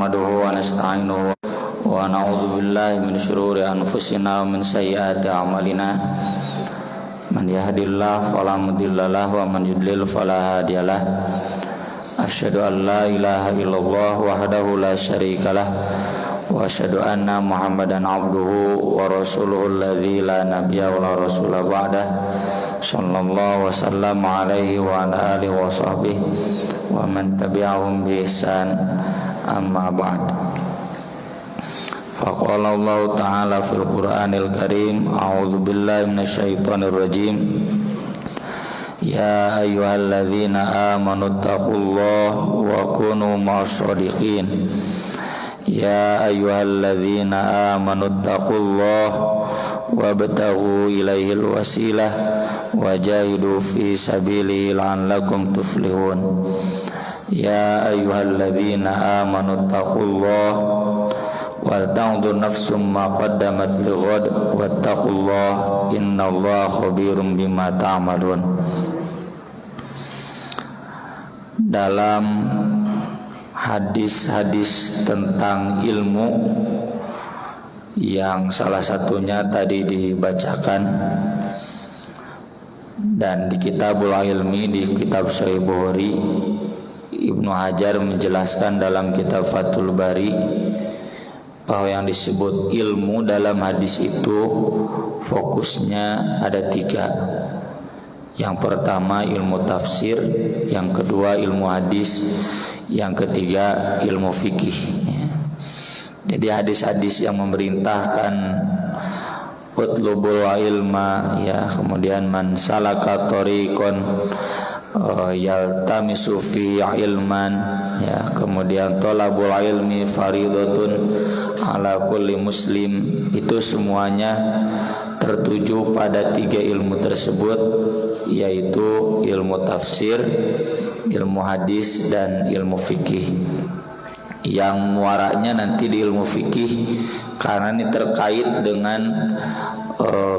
nahmaduhu wa nasta'inuhu wa na'udzu billahi min syururi anfusina wa min sayyiati a'malina. Man yahdihillahu fala mudhillalah wa man yudlil fala hadiyalah. Asyhadu an la ilaha illallah wahdahu la syarikalah wa asyhadu anna Muhammadan abduhu wa rasuluhu alladzi la nabiyya wa la rasula ba'dah. Sallallahu wasallam alaihi wa ala alihi wa sahbihi wa man tabi'ahum bi ihsan, amma ba'd. Faqala Allah ta'ala fil Qur'anil Karim, a'udzu billahi minasyaitonir rajim. Ya ayyuhalladzina amanu taqullaha wa kunu ma'as-shadiqin. Ya ayyuhalladzina amanu taqullaha wabtaghu ilaihil wasilah wajahidu fi sabilihi la'allakum tuflihun. Ya ayyuhalladzina amanu taqullaha wal tanzur nafsum ma qaddamat lighad wattaqullaha innallaha khabirum bima ta'malun. Dalam hadis-hadis tentang ilmu yang salah satunya tadi dibacakan dan di Kitabul Ilmi, di kitab Sahih Bukhari, Ibnu Hajar menjelaskan dalam kitab Fathul Bari bahwa yang disebut ilmu dalam hadis itu fokusnya ada 3. Yang pertama ilmu tafsir, yang kedua ilmu hadis, yang ketiga ilmu fikih. Jadi hadis-hadis yang memerintahkan utlubul ilma, ya, kemudian man salaka tariqan yaltamisu fi ilman, ya, kemudian thalabul ilmi faridatun ala kulli muslim, itu semuanya tertuju pada 3 ilmu tersebut, yaitu ilmu tafsir, ilmu hadis, dan ilmu fikih. Yang muaranya nanti di ilmu fikih karena ini terkait dengan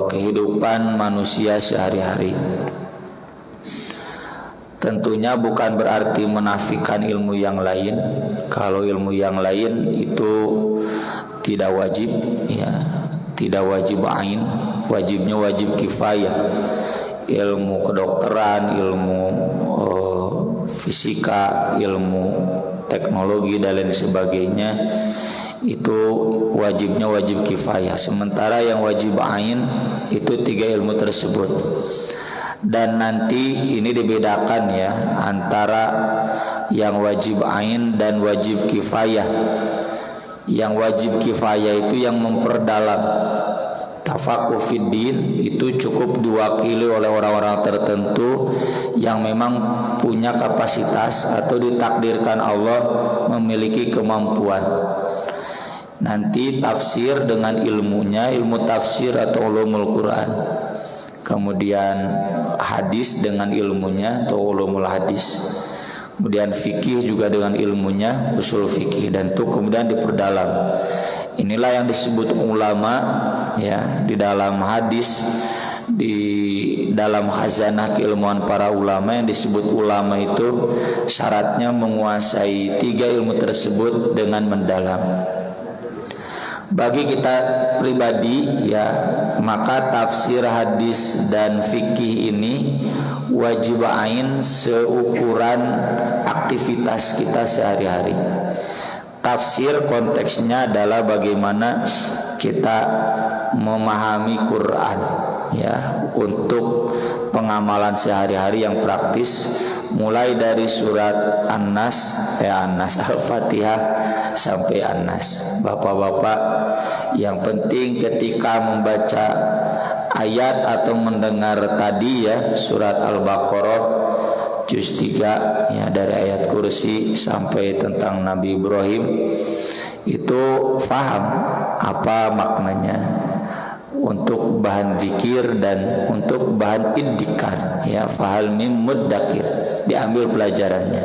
kehidupan manusia sehari-hari. Tentunya bukan berarti menafikan ilmu yang lain. Kalau ilmu yang lain itu tidak wajib, ya, tidak wajib ain, wajibnya wajib kifayah. Ilmu kedokteran, ilmu fisika, ilmu teknologi dan lain sebagainya itu wajibnya wajib kifayah. Sementara yang wajib ain itu 3 ilmu tersebut. Dan nanti ini dibedakan, ya, antara yang wajib ain dan wajib kifayah. Yang wajib kifayah itu yang memperdalam tafaqquh fiddin, itu cukup diwakili oleh orang-orang tertentu yang memang punya kapasitas atau ditakdirkan Allah memiliki kemampuan. Nanti tafsir dengan ilmunya, ilmu tafsir atau ulumul Quran. Kemudian hadis dengan ilmunya atau ulumul hadis. Kemudian fikih juga dengan ilmunya, usul fikih, dan itu kemudian diperdalam. Inilah yang disebut ulama, ya, di dalam hadis, di dalam khazanah keilmuan para ulama. Yang disebut ulama itu syaratnya menguasai 3 ilmu tersebut dengan mendalam. Bagi kita pribadi, ya, maka tafsir, hadis, dan fikih ini wajib ain seukuran aktivitas kita sehari-hari. Tafsir konteksnya adalah bagaimana kita memahami Quran, ya, untuk pengamalan sehari-hari yang praktis, mulai dari surat An-Nas, Al-Fatihah sampai An-Nas. Bapak-bapak, yang penting ketika membaca ayat atau mendengar tadi, ya, surat Al-Baqarah juz 3, ya, dari ayat kursi sampai tentang Nabi Ibrahim, itu faham apa maknanya untuk bahan zikir dan untuk bahan iddikar, ya, fahal mim muddakir, diambil pelajarannya.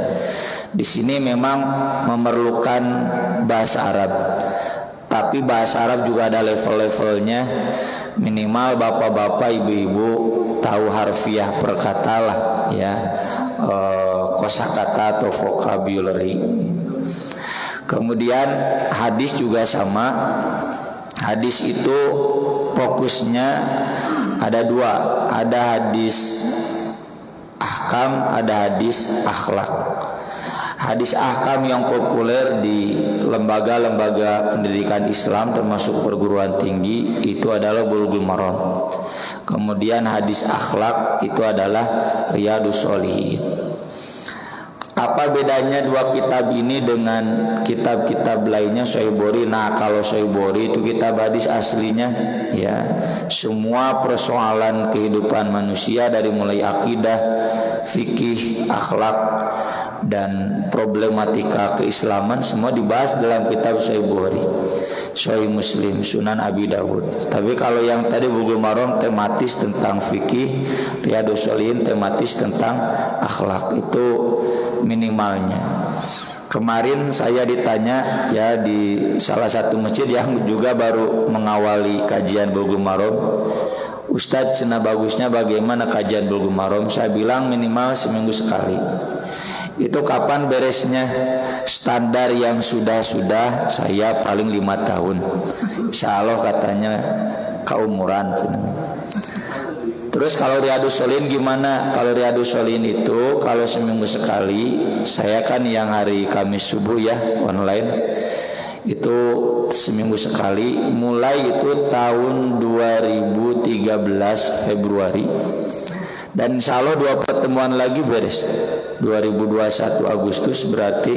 Di sini memang memerlukan bahasa Arab, tapi bahasa Arab juga ada level-levelnya. Minimal bapak-bapak, ibu-ibu tahu harfiah per kata lah, ya, kosakata atau vocabulary. Kemudian hadis juga sama. Hadis itu fokusnya ada dua, ada hadis ahkam, ada hadis akhlak. Hadis ahkam yang populer di lembaga-lembaga pendidikan Islam termasuk perguruan tinggi itu adalah Bulughul Maram. Kemudian hadis akhlak itu adalah Riyadhus Shalihin. Apa bedanya dua kitab ini dengan kitab-kitab lainnya? Sahih Bukhari. Nah, kalau Sahih Bukhari itu kitab hadis aslinya, ya, semua persoalan kehidupan manusia dari mulai akidah, fikih, akhlak, dan problematika keislaman semua dibahas dalam kitab Sahih Bukhari, Sahih Muslim, Sunan Abi Dawud. Tapi kalau yang tadi Bulughul Maram tematis tentang fikih, Riyadhus Shalihin tematis tentang akhlak, itu minimalnya. Kemarin saya ditanya ya di salah satu masjid yang juga baru mengawali kajian Bulughul Maram, Ustadz, cina bagusnya bagaimana kajian Bulughul Maram? Saya bilang minimal seminggu sekali. Itu kapan beresnya? Standar yang sudah-sudah saya paling 5 tahun. Insya Allah katanya keumuran. Terus kalau Riyadhus Shalihin gimana? Kalau Riyadhus Shalihin itu kalau seminggu sekali, saya kan yang hari Kamis subuh ya online, itu seminggu sekali. Mulai itu tahun 2013 Februari. Dan insya Allah 2 pertemuan lagi beres 2021 Agustus, berarti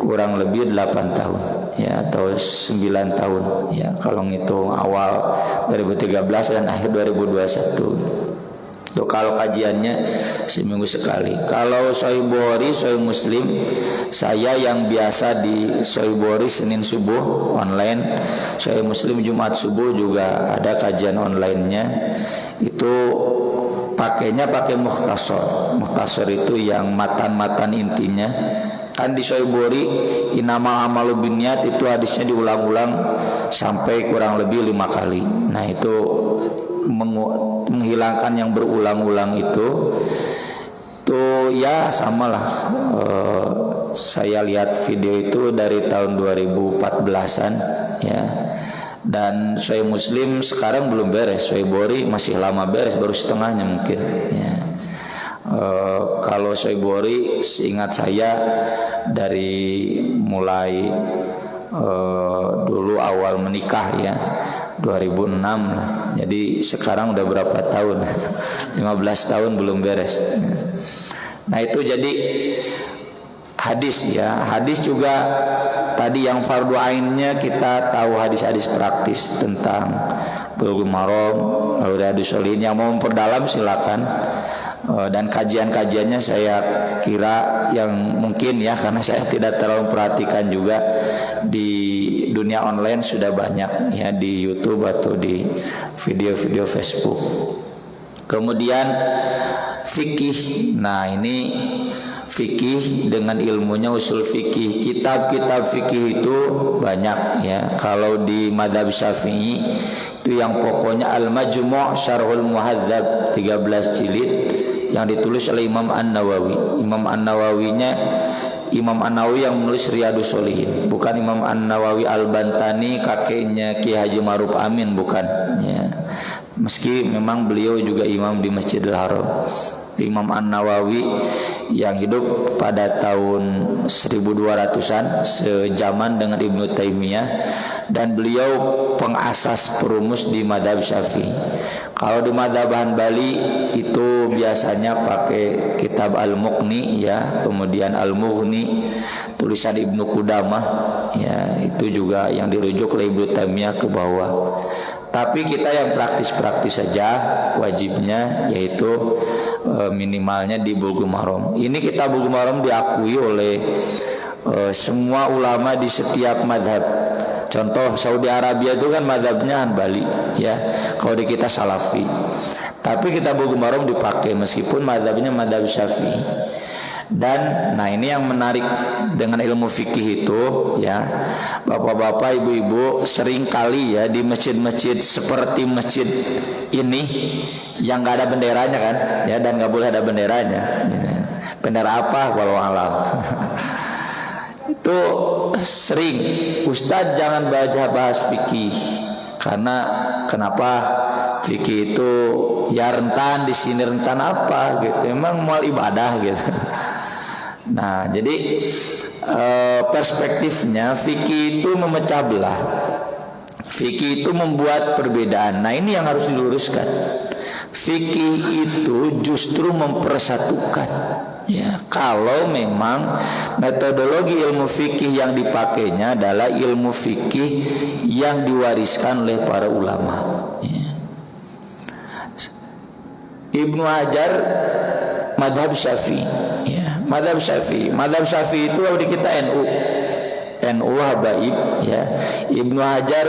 kurang lebih 8 tahun ya, atau 9 tahun ya, kalau ngitung awal 2013 dan akhir 2021. Tuh, kalau kajiannya seminggu sekali. Kalau Sahih Bukhari, Sahih Muslim, saya yang biasa di Sahih Bukhari Senin subuh online, Sahih Muslim Jumat subuh juga ada kajian online-nya. Itu pakainya pakai mukhtasar. Mukhtasar itu yang matan-matan intinya. Kan di Sahih Bukhari innamal a'malu binniyat itu hadisnya diulang-ulang sampai kurang lebih 5 kali. Nah, itu menghilangkan yang berulang-ulang itu ya samalah. Saya lihat video itu dari tahun 2014-an ya. Dan Sahih Muslim sekarang belum beres. Sahih Bukhari masih lama beres, baru setengahnya mungkin ya. Kalau Sahih Bukhari seingat saya dari mulai dulu awal menikah ya 2006 lah. Jadi sekarang udah berapa tahun? 15 tahun belum beres. Nah, itu jadi hadis ya. Hadis juga tadi yang fardu ainnya kita tahu hadis-hadis praktis tentang Bulughul Maram, Riyadhus Shalihin. Yang mau memperdalam silakan. Dan kajian-kajiannya saya kira yang mungkin ya, karena saya tidak terlalu perhatikan juga, di dunia online sudah banyak ya, di YouTube atau di video-video Facebook. Kemudian fikih. Nah, ini fikih dengan ilmunya usul fikih. Kitab-kitab fikih itu banyak ya. Kalau di mazhab Syafi'i itu yang pokoknya Al-Majmu' Syarhul Muhadzab 13 jilid yang ditulis oleh Imam An-Nawawi. Imam An-Nawawinya Imam An-Nawawi yang menulis Riyadhus Shalihin, bukan Imam An-Nawawi Al-Bantani kakeknya Ki Haji Ma'ruf Amin, bukan ya. Meski memang beliau juga imam di Masjidil Haram. Imam An-Nawawi yang hidup pada tahun 1200-an, sejaman dengan Ibnu Taimiyah, dan beliau pengasas perumus di mazhab Syafi'i. Kalau di mazhab Hanbali itu biasanya pakai kitab Al-Mughni ya, kemudian Al-Mughni tulisan Ibnu Qudamah ya, itu juga yang dirujuk oleh Ibnu Taimiyah ke bawah. Tapi kita yang praktis-praktis saja wajibnya, yaitu minimalnya di Bulughul Maram. Ini kitab Bulughul Maram diakui oleh semua ulama di setiap mazhab. Contoh Saudi Arabia itu kan mazhabnya Hanbali ya, kalau di kita Salafi. Tapi kitab Bulughul Maram dipakai meskipun mazhabnya mazhab Syafi'i. Dan nah, ini yang menarik dengan ilmu fikih itu ya, bapak-bapak, ibu-ibu, sering kali ya di masjid-masjid seperti masjid ini yang nggak ada benderanya kan ya, dan nggak boleh ada benderanya. Bendera apa? Walau alam. Itu sering, Ustadz jangan bahas fikih. Karena kenapa? Fikih itu ya rentan, di sini rentan apa gitu. Emang mau ibadah gitu. Nah, jadi perspektifnya fikih itu memecah belah. Fikih itu membuat perbedaan. Nah, ini yang harus diluruskan. Fikih itu justru mempersatukan. Ya, kalau memang metodologi ilmu fikih yang dipakainya adalah ilmu fikih yang diwariskan oleh para ulama. Ya. Ibnu Hajar mazhab Syafi'i. Ya, mazhab Syafi'i. Mazhab Syafi'i itu kalau di kita NU habaib. Ya, Ibnu Hajar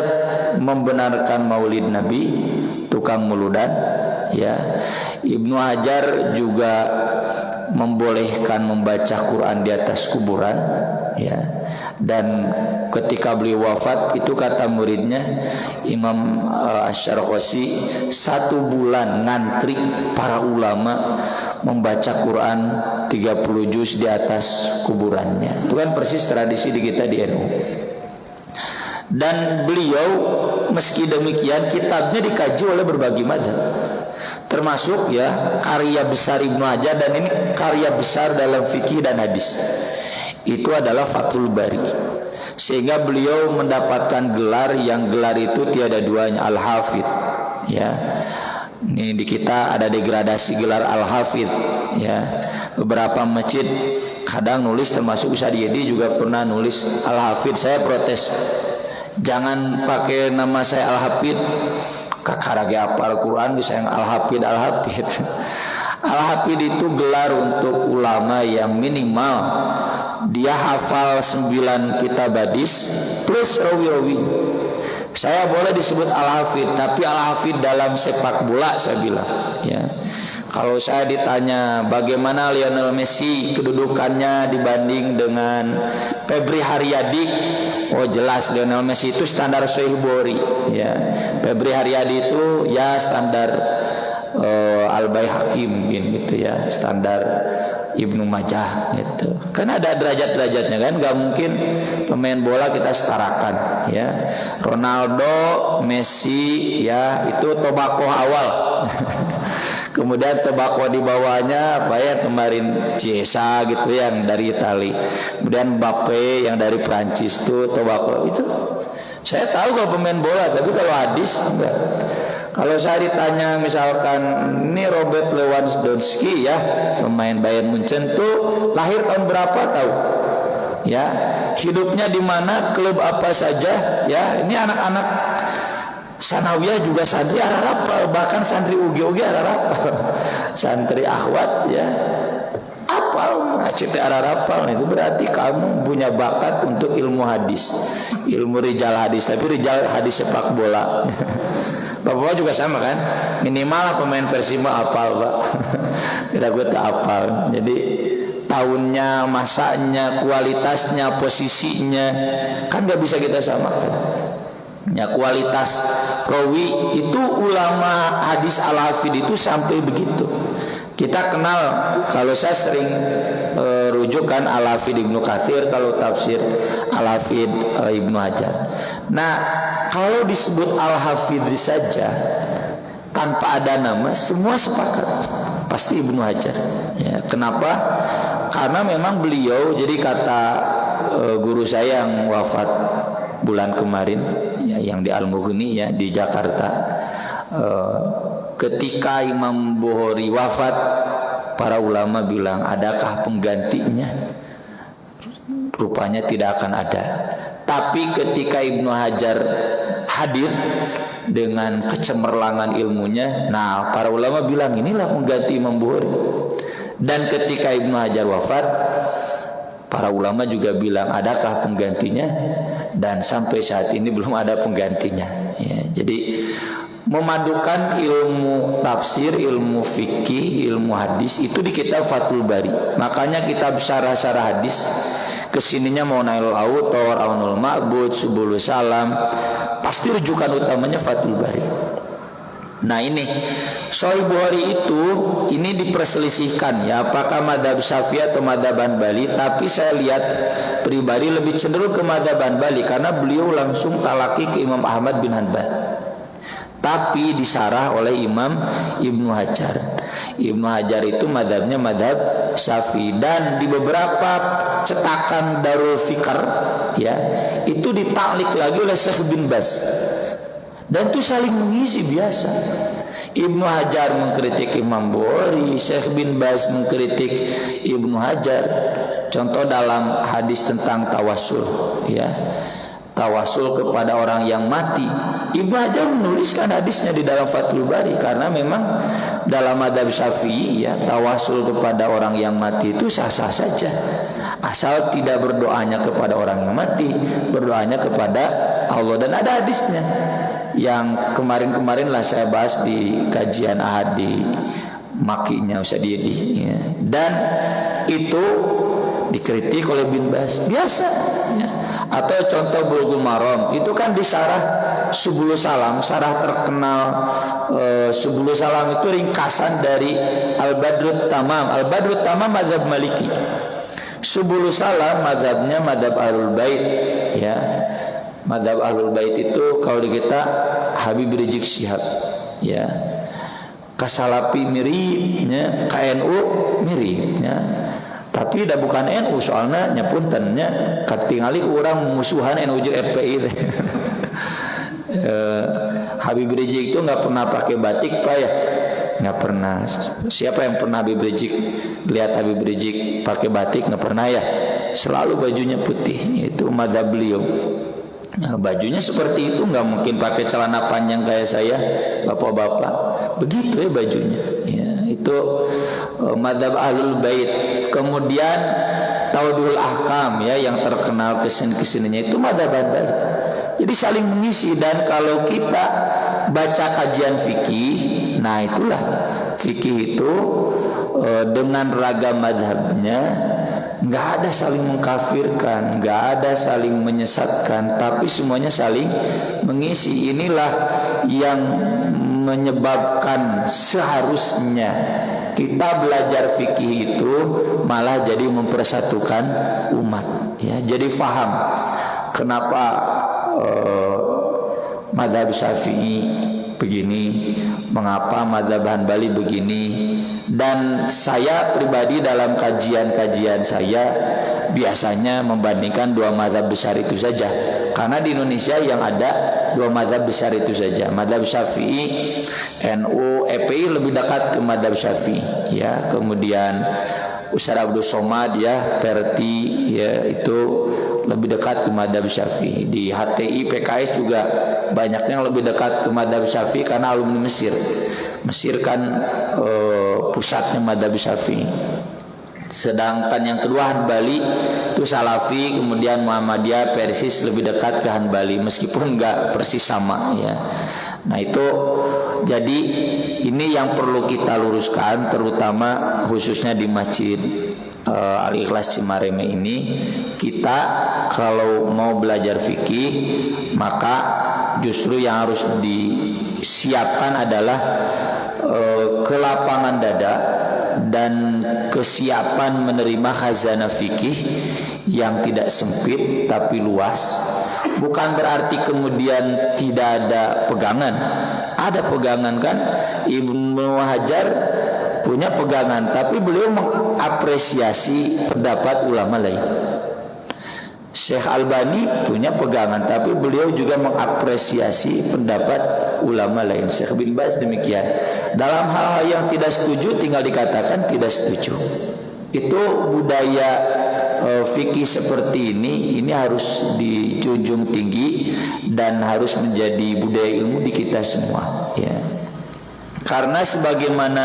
membenarkan Maulid Nabi, tukang muludan. Ya, Ibnu Hajar juga membolehkan membaca Quran di atas kuburan, ya. Dan ketika beliau wafat itu kata muridnya Imam Asy-Syarqasi 1 bulan ngantri para ulama membaca Quran 30 juz di atas kuburannya. Itu kan persis tradisi di kita di NU. Dan beliau meski demikian kitabnya dikaji oleh berbagai mazhab. Termasuk ya karya besar Ibnu Hajar, dan ini karya besar dalam fikih dan hadis. Itu adalah Fathul Bari. Sehingga beliau mendapatkan gelar yang gelar itu tiada duanya, Al-Hafidh. Ya. Ini di kita ada degradasi gelar Al-Hafidh, ya. Beberapa masjid kadang nulis, termasuk Sadyedi juga pernah nulis Al-Hafidh. Saya protes. Jangan pakai nama saya Al-Hafidh. Kakarage apal Quran bisa yang Al-Hafidh. Al-Hafidh itu gelar untuk ulama yang minimal dia hafal 9 kitab hadis plus rawi-rawi. Saya boleh disebut Al-Hafidh, tapi Al-Hafidh dalam sepak bola saya bilang, ya. Kalau saya ditanya bagaimana Lionel Messi kedudukannya dibanding dengan Febri Haryadi, oh jelas Lionel Messi itu standar Sahih Bukhari, ya. Febri Haryadi itu ya standar Al-Baihaqi mungkin gitu, ya, standar Ibnu Majah gitu. Kan ada derajat-derajatnya kan, nggak mungkin pemain bola kita setarakan, ya. Ronaldo, Messi, ya itu tobako awal. Kemudian tobako di bawahnya apa ya kemarin Chiesa gitu yang dari Itali. Kemudian Mbappe yang dari Prancis tuh tobako itu. Saya tahu kalau pemain bola, tapi kalau hadis enggak. Kalau saya ditanya misalkan ini Robert Lewandowski, ya, pemain Bayern Munchen tuh lahir tahun berapa tahu? Ya, hidupnya di mana, klub apa saja, ya. Ini anak-anak sanawiyah juga santri ararapal, bahkan santri ugi-ugi ararapal. Santri akhwat, ya. Apal, ngacete ararapal. Itu berarti kamu punya bakat untuk ilmu hadis. Ilmu rijal hadis, tapi rijal hadis sepak bola. Bapak juga sama kan, minimal pemain Persima apal, Pak. Tidak gue tak apal. Jadi tahunnya, masanya, kualitasnya, posisinya kan gak bisa kita samakan. Ya, kualitas rawi itu ulama hadis Al-Hafidh itu sampai begitu. Kita kenal, kalau saya sering rujukan Al-Hafidh Ibnu Katsir, kalau tafsir Al-Hafidh Ibnu Hajar. Nah, kalau disebut Al-Hafidh saja tanpa ada nama, semua sepakat pasti Ibnu Hajar. Ya, kenapa? Karena memang beliau, jadi kata guru saya yang wafat bulan kemarin, ya, yang di Al-Mughni, ya, di Jakarta. Ketika Imam Bukhari wafat, para ulama bilang, adakah penggantinya? Rupanya tidak akan ada. Tapi ketika Ibnu Hajar hadir dengan kecemerlangan ilmunya, nah para ulama bilang inilah pengganti Imam Bukhari. Dan ketika Ibnu Hajar wafat, para ulama juga bilang adakah penggantinya? Dan sampai saat ini belum ada penggantinya, ya. Jadi memadukan ilmu tafsir, ilmu fikih, ilmu hadis itu di kitab Fathul Bari. Makanya kitab syarah-syarah hadis kesininya mau Nailul Autor, Aunul Ma'bud, Subulus Salam, pasti rujukan utamanya Fathul Bari. Nah ini Sahih Bukhari itu ini diperselisihkan ya, apakah madhab Syafi'i atau madhab Hanbali. Tapi saya lihat pribadi lebih cenderung ke madhab Hanbali karena beliau langsung talaki ke Imam Ahmad bin Hanbal, tapi disarah oleh Imam Ibnu Hajar. Ibnu Hajar itu madhabnya madhab Syafi'i, dan di beberapa cetakan Darul Fikr ya itu ditaklik lagi oleh Syekh bin Baz, dan itu saling mengisi biasa. Ibnu Hajar mengkritik Imam Bukhari, Syekh bin Baz mengkritik Ibnu Hajar. Contoh dalam hadis tentang tawasul ya, tawasul kepada orang yang mati, Ibnu Hajar menuliskan hadisnya di dalam Fathul Bari, karena memang dalam madhab Syafi'i ya tawasul kepada orang yang mati itu sah-sah saja, asal tidak berdoanya kepada orang yang mati, berdoanya kepada Allah. Dan ada hadisnya yang kemarin-kemarin lah saya bahas di kajian ahad di Makinya Ustaz Yedi ya. Dan itu dikritik oleh bin Baz biasa ya. Atau contoh Bulughul Maram itu kan disarah Subulus Salam, sarah terkenal. Subulus Salam itu ringkasan dari Al-Badrut Tamam. Al-Badrut Tamam mazhab Maliki, Subulus Salam mazhabnya mazhab Ahlul Bait ya. Mazhab Ahlul Bait itu kalau di kita Habib Rizik Syihab ya, Kasalafi mirip ya, KNU mirip ya. Tapi dah bukan NU soalnya nyapuntennya katingali orang musuhan NU jeung FPI. Habib Rizik itu nggak pernah pakai batik Pak ya, nggak pernah. Siapa yang pernah Habib Rizik lihat Habib Rizik pakai batik? Nggak pernah ya, selalu bajunya putih. Itu mazhab beliau. Nah, bajunya seperti itu, nggak mungkin pakai celana panjang kayak saya bapak-bapak. Begitu ya bajunya ya, itu mazhab Ahlul Bait. Kemudian Tawdihul Ahkam ya yang terkenal kesini-kesininya itu mazhab Hanbali. Jadi saling mengisi. Dan kalau kita baca kajian fikih, nah itulah fikih itu dengan ragam mazhabnya, nggak ada saling mengkafirkan, nggak ada saling menyesatkan, tapi semuanya saling mengisi. Inilah yang menyebabkan seharusnya kita belajar fikih itu malah jadi mempersatukan umat ya. Jadi faham kenapa mazhab Syafi'i begini, mengapa mazhab Hanbali begini. Dan saya pribadi dalam kajian-kajian saya biasanya membandingkan dua mazhab besar itu saja, karena di Indonesia yang ada dua mazhab besar itu saja, mazhab Syafi'i, NU, FPI lebih dekat ke mazhab Syafi'i ya. Kemudian Ustaz Abdul Somad ya, Perti ya, itu lebih dekat ke mazhab Syafi'i. Di HTI PKS juga banyaknya yang lebih dekat ke mazhab Syafi'i karena alumni Mesir. Mesir kan pusatnya mazhab Syafi'i. Sedangkan yang kedua Hanbali itu Salafi, kemudian Muhammadiyah, Persis lebih dekat ke Hanbali meskipun enggak persis sama ya. Nah itu jadi ini yang perlu kita luruskan, terutama khususnya di Masjid Al-Ikhlas Cimareme ini. Kita kalau mau belajar fikih, maka justru yang harus disiapkan adalah kelapangan dada dan kesiapan menerima khazanah fikih yang tidak sempit tapi luas. Bukan berarti kemudian tidak ada pegangan. Ada pegangan kan. Ibnu Hajar punya pegangan, tapi beliau mengapresiasi pendapat ulama lain. Syekh Albani punya pegangan, tapi beliau juga mengapresiasi pendapat ulama lain. Syekh bin Baz demikian. Dalam hal yang tidak setuju tinggal dikatakan tidak setuju. Itu budaya fikih seperti ini harus dijunjung tinggi dan harus menjadi budaya ilmu di kita semua ya. Karena sebagaimana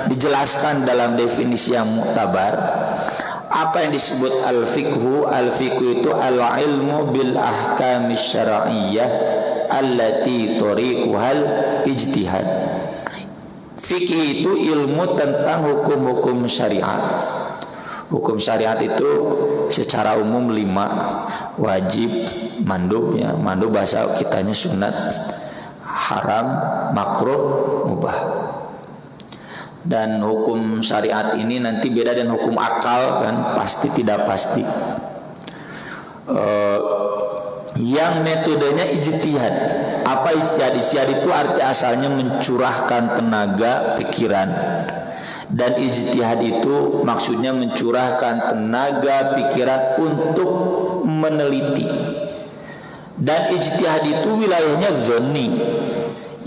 dijelaskan dalam definisi yang muktabar, apa yang disebut al-fiqhu? Al-fiqhu itu al-ilmu bil ahkami syar'iyyah allati tariquhal ijtihad. Fikih itu ilmu tentang hukum-hukum syariat. Hukum syariat itu secara umum 5: wajib, mandub ya, mandub bahasa kitanya sunat, haram, makruh, mubah. Dan hukum syariat ini nanti beda dengan hukum akal kan, pasti tidak pasti. Yang metodenya ijtihad. Apa ijtihad? Ijtihad itu arti asalnya mencurahkan tenaga pikiran. Dan ijtihad itu maksudnya mencurahkan tenaga pikiran untuk meneliti. Dan ijtihad itu wilayahnya zonni,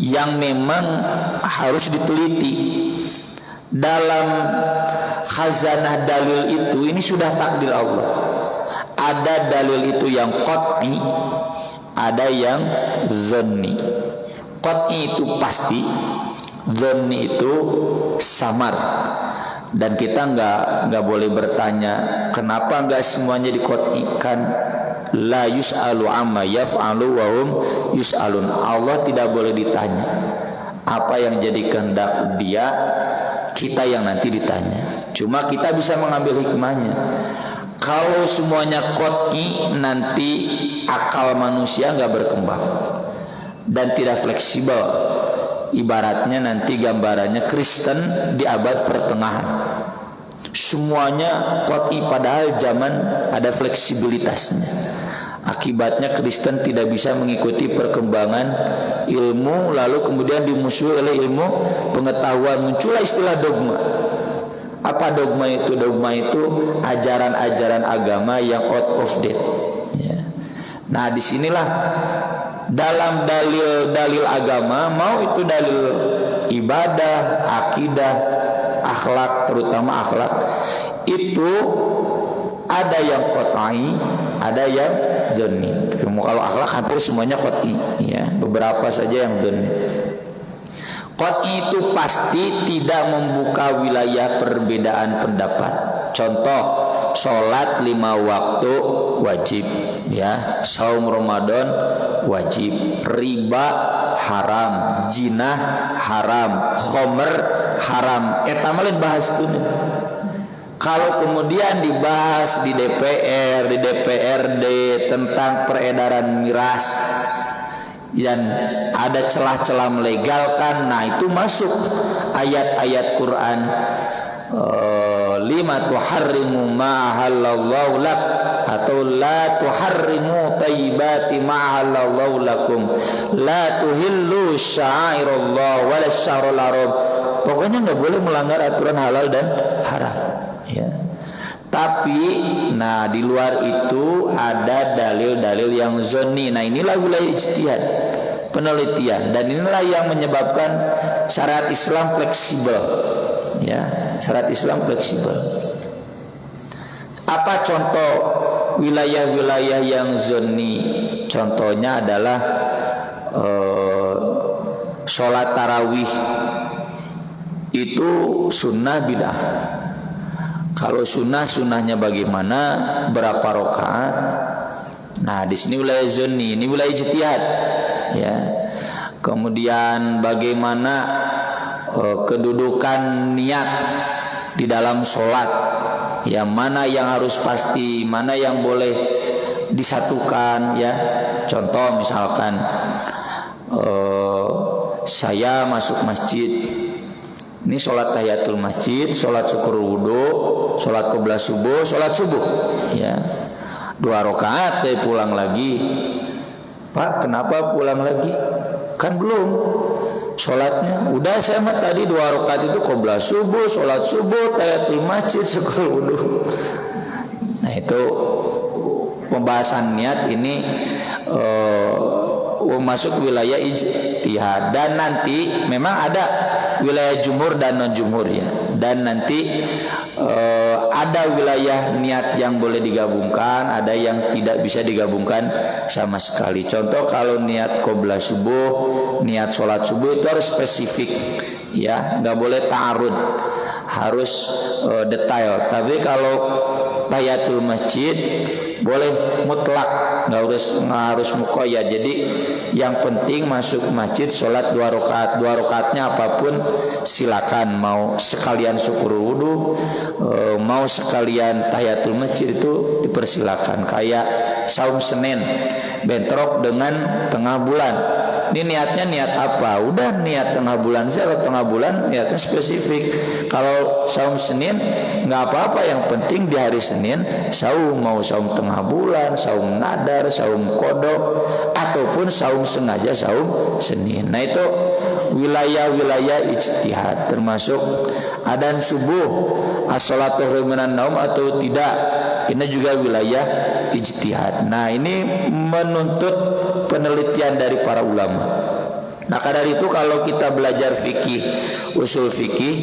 yang memang harus diteliti. Dalam khazanah dalil itu, ini sudah takdir Allah. Ada dalil itu yang qat'i, ada yang zonni. Qat'i itu pasti, zonni itu samar. Dan kita nggak boleh bertanya kenapa nggak semuanya diqat'ikan. La yus'alu amma yaf'alu wa hum yus'alun. Allah tidak boleh ditanya apa yang jadi kehendak dia, kita yang nanti ditanya. Cuma kita bisa mengambil hikmahnya. Kalau semuanya qat'i, nanti akal manusia nggak berkembang dan tidak fleksibel. Ibaratnya nanti gambarannya Kristen di abad pertengahan. Semuanya qat'i padahal zaman ada fleksibilitasnya. Akibatnya Kristen tidak bisa mengikuti perkembangan ilmu, lalu kemudian dimusuhi oleh ilmu pengetahuan. Muncullah istilah dogma. Apa dogma itu? Dogma itu ajaran-ajaran agama yang out of date. Ya. Nah, disinilah dalam dalil-dalil agama, mau itu dalil ibadah, akidah, akhlak, terutama akhlak, itu ada yang qat'i, ada yang dzanni. Kalau akhlak hampir semuanya qat'i, ya, beberapa saja yang dzanni. Qat'i itu pasti tidak membuka wilayah perbedaan pendapat. Contoh, sholat 5 waktu wajib, ya, saum Ramadan wajib, riba haram, zina haram, khomer haram. Eta mah bahas kudu. Kalau kemudian dibahas di DPR, di DPRD tentang peredaran miras dan ada celah-celah melegalkan, nah itu masuk ayat-ayat Quran. Lima tuharrimu ma halallahu lak, atau la tuharrimu thayyibati ma halallahu lakum, la tuhillu sya'airallah wala sya'rul haram. Pokoknya enggak boleh melanggar aturan halal dan haram, ya. Tapi nah di luar itu ada dalil-dalil yang zonni. Nah, inilah wilayah ijtihad, penelitian, dan inilah yang menyebabkan syariat Islam fleksibel, ya. Syariat Islam fleksibel. Apa contoh wilayah-wilayah yang zonni? Contohnya adalah sholat tarawih itu sunnah bid'ah. Kalau sunnahnya bagaimana, berapa rakaat? Nah, di sini wilayah zonni, ini wilayah ijtihad, ya. Kemudian bagaimana kedudukan niat di dalam sholat, ya, mana yang harus pasti, mana yang boleh disatukan, ya. Contoh misalkan saya masuk masjid, ini sholat tahiyatul masjid, sholat syukur wudhu, sholat qobliyah subuh, sholat subuh, ya, 2 rakaat, pulang lagi. Pak, kenapa pulang lagi? Kan belum sholatnya. Udah, saya mah tadi 2 rakaat itu qobliyah subuh, sholat subuh, tahiyatul masjid, syukur wudhu. Nah, itu pembahasan niat ini masuk wilayah ijtihad. Dan nanti memang ada wilayah jumhur dan non jumhur, ya. Dan nanti ada wilayah niat yang boleh digabungkan, ada yang tidak bisa digabungkan sama sekali. Contoh, kalau niat qobliyah subuh, niat sholat subuh itu harus spesifik, ya, nggak boleh ta'arud, harus detail. Tapi kalau tahiyatul masjid boleh mutlak, nggak harus muqayyad. Jadi yang penting masuk masjid sholat 2 rakaat, 2 rakaatnya apapun silakan. Mau sekalian syukur wudhu, mau sekalian tahiyatul masjid, itu dipersilakan. Kayak saum Senin bentrok dengan tengah bulan, Ini niatnya niat apa? Udah niat tengah bulan saja. Kalau tengah bulan niatnya spesifik. Kalau saum Senin nggak apa-apa, yang penting di hari Senin saum, mau saum tengah bulan, saum nadar, saum kodok, ataupun saum sengaja saum Senin. Nah itu wilayah-wilayah ijtihad, termasuk adzan subuh, as-salatu minan naum atau tidak, ini juga wilayah ijtihad. Nah ini menuntut penelitian dari para ulama. Nah karena itu kalau kita belajar fikih, usul fikih,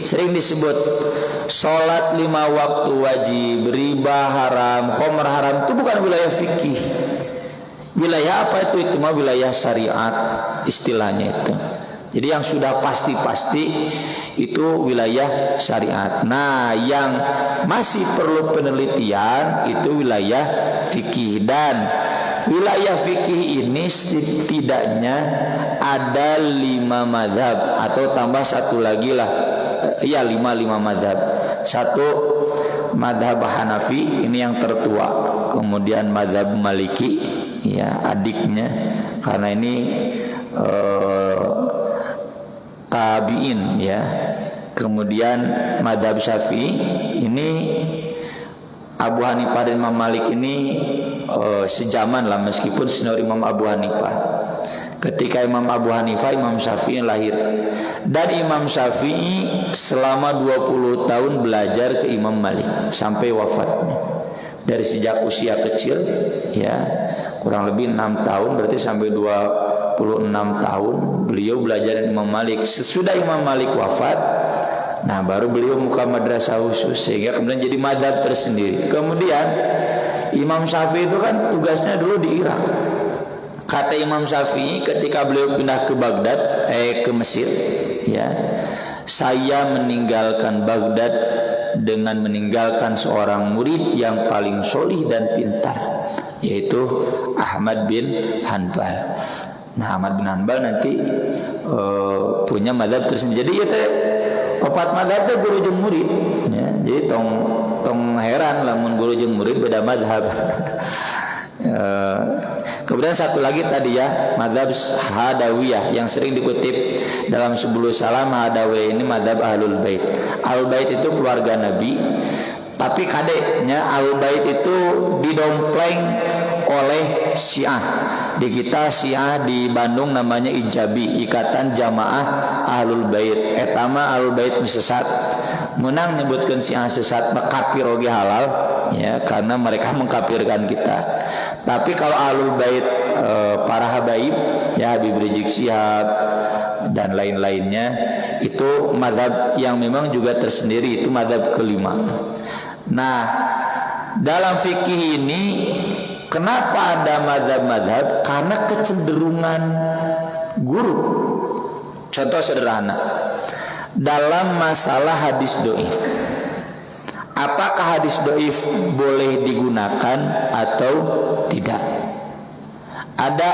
sering disebut sholat 5 waktu wajib, riba haram, khamr haram, itu bukan wilayah fikih. Wilayah apa itu? Itu mah wilayah syariat istilahnya itu. Jadi yang sudah pasti-pasti itu wilayah syariat. Nah yang masih perlu penelitian itu wilayah fikih. Dan wilayah fikih ini setidaknya ada 5 mazhab, atau tambah satu lagi lah, ya 5 mazhab. Satu mazhab Hanafi, ini yang tertua. Kemudian mazhab Maliki, ya adiknya, karena ini tabi'in, ya. Kemudian mazhab Syafi'i, ini Abu Hanifah dan Imam Malik ini sejaman lah, meskipun senior Imam Abu Hanifah. Ketika Imam Abu Hanifah, Imam Syafi'i lahir, dan Imam Syafi'i selama 20 tahun belajar ke Imam Malik sampai wafatnya. Dari sejak usia kecil, ya kurang lebih 6 tahun, berarti sampai 26 tahun beliau belajar Imam Malik. Sesudah Imam Malik wafat, nah baru beliau buka madrasah khusus, sehingga kemudian jadi mazhab tersendiri. Kemudian Imam Syafi'i itu kan tugasnya dulu di Irak. Kata Imam Syafi'i ketika beliau pindah ke Baghdad, ke Mesir, ya, saya meninggalkan Baghdad dengan meninggalkan seorang murid yang paling solih dan pintar, yaitu Ahmad bin Hanbal. Nah Ahmad bin Hanbal nanti punya mazhab tersendiri. Jadi itu opat mazhab itu guru jeung murid, ya. Jadi tong heran lamun guru jeung murid beda mazhab. Kemudian satu lagi tadi ya, mazhab Hadawiyah yang sering dikutip dalam 10 salam. Hadawiyah ini mazhab Ahlul Bait. Ahlul Bait itu keluarga Nabi, tapi kadeknya Ahlul Bait itu didompleng oleh Syiah. Di kita Syiah di Bandung namanya Ijabi, Ikatan Jamaah Ahlul Bait. Etama Ahlul Bait sesat. Menang nyebutkan Syiah sesat, kafir oge halal, ya, karena mereka mengkafirkan kita. Tapi kalau Ahlul Bait, para habaib, ya Habib Rizik Syihab dan lain-lainnya, itu mazhab yang memang juga tersendiri, itu mazhab kelima. Nah dalam fikih ini kenapa ada mazhab-mazhab? Karena kecenderungan guru. Contoh sederhana, dalam masalah hadis doif, apakah hadis doif boleh digunakan atau tidak? Ada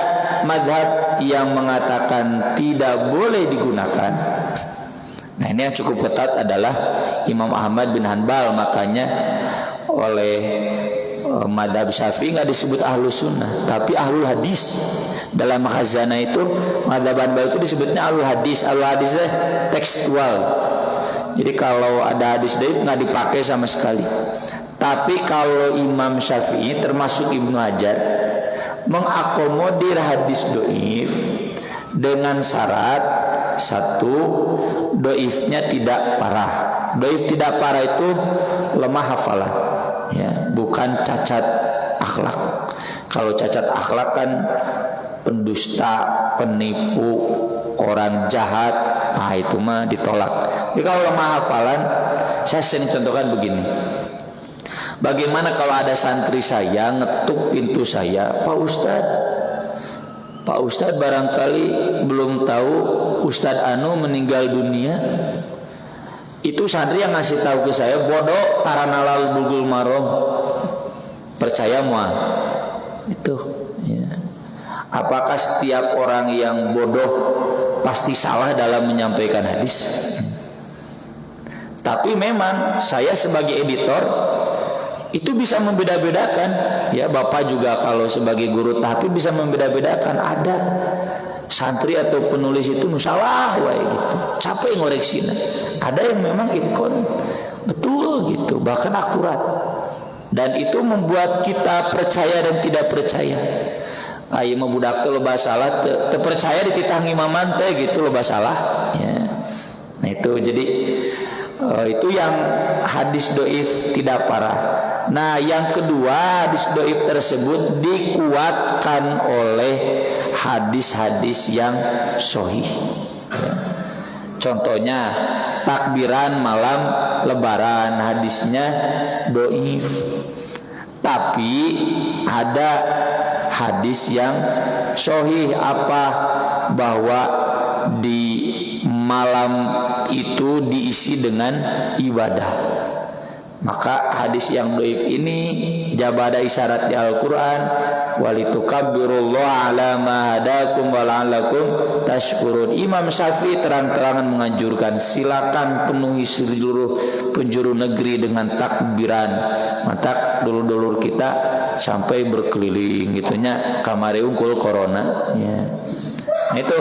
mazhab yang mengatakan tidak boleh digunakan. Nah ini yang cukup ketat adalah Imam Ahmad bin Hanbal. Makanya oleh mazhab Syafi'i nggak disebut ahlus sunnah, tapi ahlul hadis. Dalam khazanah itu mazhab Hanbal itu disebutnya ahlul hadis. Ahlul hadis itu tekstual. Jadi kalau ada hadis dhaif nggak dipakai sama sekali. Tapi kalau Imam Syafi'i termasuk Ibnu Hajar mengakomodir hadis dhaif dengan syarat satu, dhaifnya tidak parah. Dhaif tidak parah itu lemah hafalan, ya, bukan cacat akhlak. Kalau cacat akhlak kan pendusta, penipu, orang jahat, nah itu mah ditolak. Jadi kalau lemah hafalan, saya sering contohkan begini. Bagaimana kalau ada santri saya ngetuk pintu saya, Pak Ustadz barangkali belum tahu Ustadz Anu meninggal dunia. Itu santri yang ngasih tahu ke saya, bodoh taranalal bugul marom. Percaya mual. Itu, ya. Apakah setiap orang yang bodoh pasti salah dalam menyampaikan hadis? Tapi memang saya sebagai editor itu bisa membeda-bedakan, ya. Bapak juga kalau sebagai guru tapi bisa membeda-bedakan. Ada santri atau penulis itu salah wae gitu, capek ngoreksina. Ada yang memang itkon betul gitu, bahkan akurat, dan itu membuat kita percaya dan tidak percaya. Ayo mah budak teh loba salah, teu percaya dititah imaman teh gitu loba salah ya. Nah itu jadi itu yang hadis doif tidak parah. Nah yang kedua, hadis doif tersebut dikuatkan oleh hadis-hadis yang sahih ya. Contohnya takbiran malam lebaran, hadisnya doif, tapi ada hadis yang sahih apa, bahwa di malam itu diisi dengan ibadah. Maka hadis yang dhaif ini jabada isyarat di Al-Qur'an, walitukabbirullaha ala ma hadakum wa la'allakum tashkurun. Imam Syafi'i terang-terangan menganjurkan silakan penuhi seluruh penjuru negeri dengan takbiran. Maka dulur-dulur kita sampai berkeliling gitunya kamari unggul corona ya. Itu.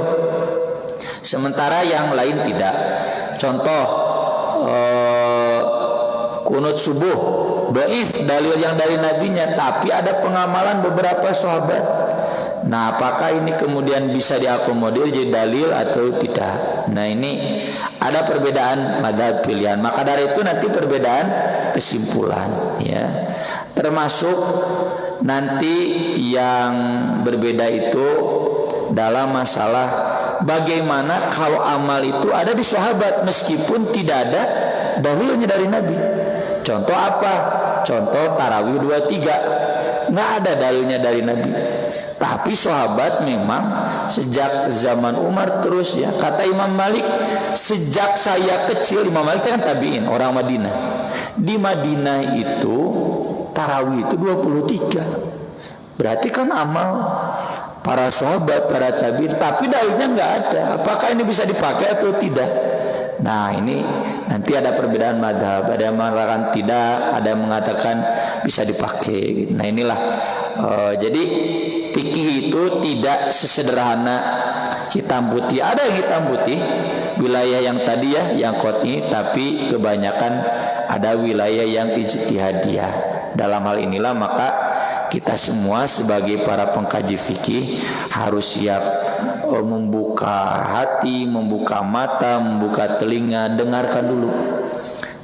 Sementara yang lain tidak. Contoh kunut subuh dhaif, dalil yang dari nabinya, tapi ada pengamalan beberapa sahabat. Nah, apakah ini kemudian bisa diakomodir jadi dalil atau tidak? Nah, ini ada perbedaan mazhab pilihan. Maka dari itu nanti perbedaan kesimpulan ya. Termasuk nanti yang berbeda itu dalam masalah bagaimana kalau amal itu ada di sahabat meskipun tidak ada dalilnya dari Nabi. Contoh apa? Contoh tarawih 23, nggak ada dalilnya dari Nabi. Tapi sahabat memang sejak zaman Umar terus ya. Kata Imam Malik, sejak saya kecil, Imam Malik kan tabiin, orang Madinah. Di Madinah itu tarawih itu 23. Berarti kan amal para sahabat, para tabiin, tapi dalilnya nggak ada. Apakah ini bisa dipakai atau tidak? Nah ini nanti ada perbedaan mazhab. Ada yang mengatakan tidak, ada yang mengatakan bisa dipakai. Nah inilah jadi fikih itu tidak sesederhana hitam putih. Ada yang hitam putih, wilayah yang tadi ya, yang qot'i, tapi kebanyakan ada wilayah yang ijtihadiyah. Dalam hal inilah maka kita semua sebagai para pengkaji fikih harus siap membuka hati, membuka mata, membuka telinga, dengarkan dulu,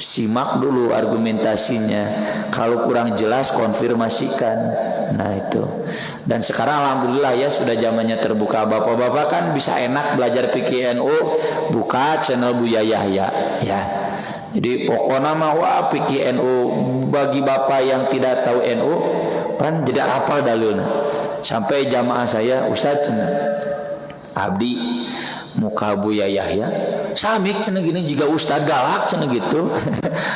simak dulu argumentasinya. Kalau kurang jelas konfirmasikan. Nah itu. Dan sekarang alhamdulillah ya sudah zamannya terbuka. Bapak-bapak kan bisa enak belajar fikih NU, buka channel Buya Yahya ya. Jadi pokoknya mah wah fikih NU, bagi bapak yang tidak tahu NU kan jadi hafal dalilnya. Sampai jamaah saya, Ustaz abdi muka Buya Yahya samik cenah gini juga Ustaz galak cenah gitu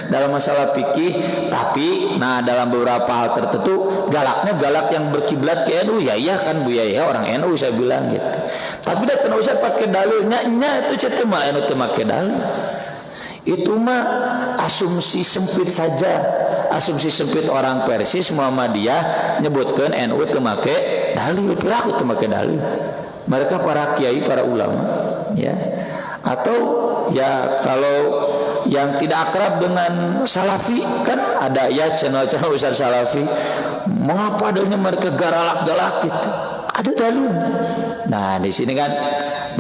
dalam masalah fikih, tapi nah dalam beberapa hal tertentu galaknya galak yang berkiblat ke NU ya iya kan Buya Yahya orang NU saya bilang gitu. Tapi dah cenah Ustaz pakai dalilnya itu cenah mah NU teu make dalil. Itu mah asumsi sempit saja, asumsi sempit orang Persis Muhammadiyah nyebutkan NU teu make dalil, piraku teu make dalil. Mereka para kiai, para ulama ya. Atau ya kalau yang tidak akrab dengan Salafi kan ada ya channel-channel Ustaz Salafi, mengapa adanya mereka galak-galak gitu, ada dalilnya. Nah di sini kan